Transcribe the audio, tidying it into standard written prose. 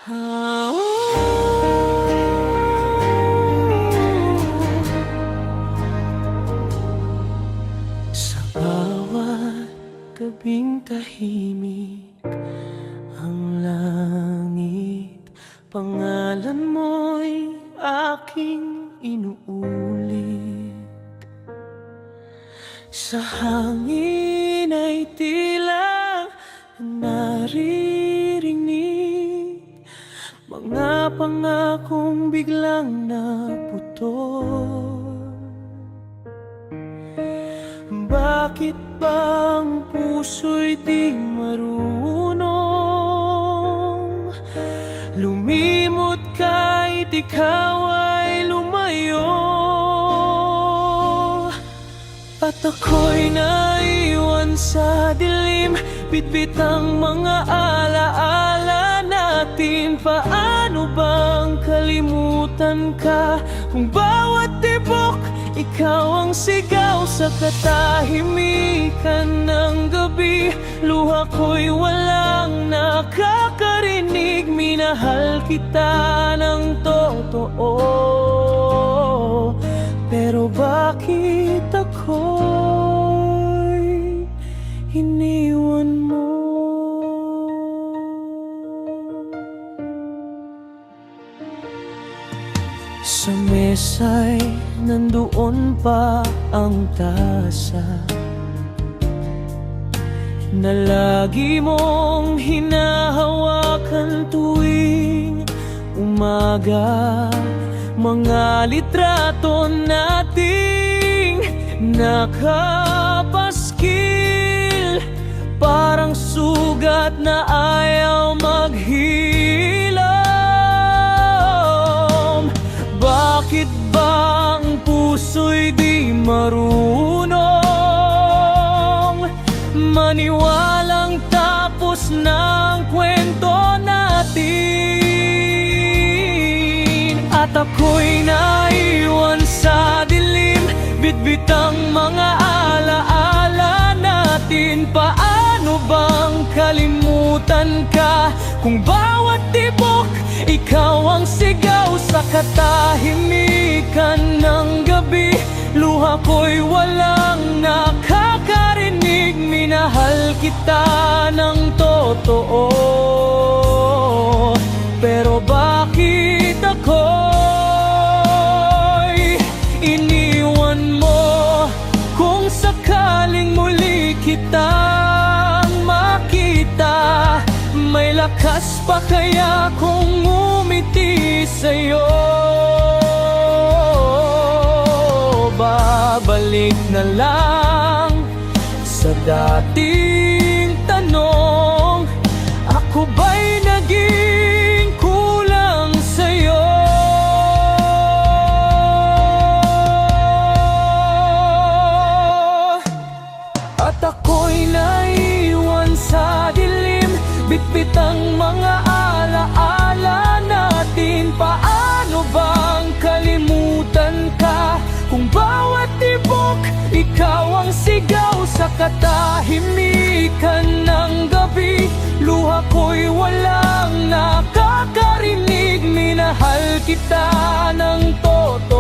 Sa bawat gabing tahimik ang langit, pangalan mo'y aking inuulit. Sa hangin ay tila naririnig mga pangakong biglang naputol. Bakit ba ang puso'y di marunong lumimot kahit ikaw ay lumayo? At ako'y naiwan sa dilim, bitbit ang mga alaala natin. Paano bang kalimutan ka kung bawat tibok ikaw ang sigaw sa katahimikan ng gabi? Luha ko'y walang nakakarinig, minahal kita ng totoo. Pero bakit ako'y iniwan mo? Sa mesa'y nandoon pa ang tasa na lagi mong hinahawakan tuwing umaga. Mga litrato nating nakapaskil, parang sugat na ayaw maghilom. Bakit ba ang puso'y di marunong maniwalang tapos ng kwento natin? At ako'y naiwan sa dilim, bitbit ang mga alaala natin. Paano bang kalimutan ka kung bawat tibok ikaw ang sigaw sa katahimikan ng gabi? Luha ko'y walang nakakarinig, minahal kita ng totoo. Pero bakit ako'y iniwan mo? Kung sakaling muli kitang makita, may lakas pa kaya kung ngumiti sa'yo? Babalik na lang sa dating tanong, ako ba'y naging kulang sa'yo? At ako'y naiwan sa dilim, bitbit ang mga alaala natin. Paano bang kalimutan ka kung bawat tibok ikaw ang sigaw sa katahimikan ng gabi? Luha ko'y walang nakakarinig, minahal kita ng totoo.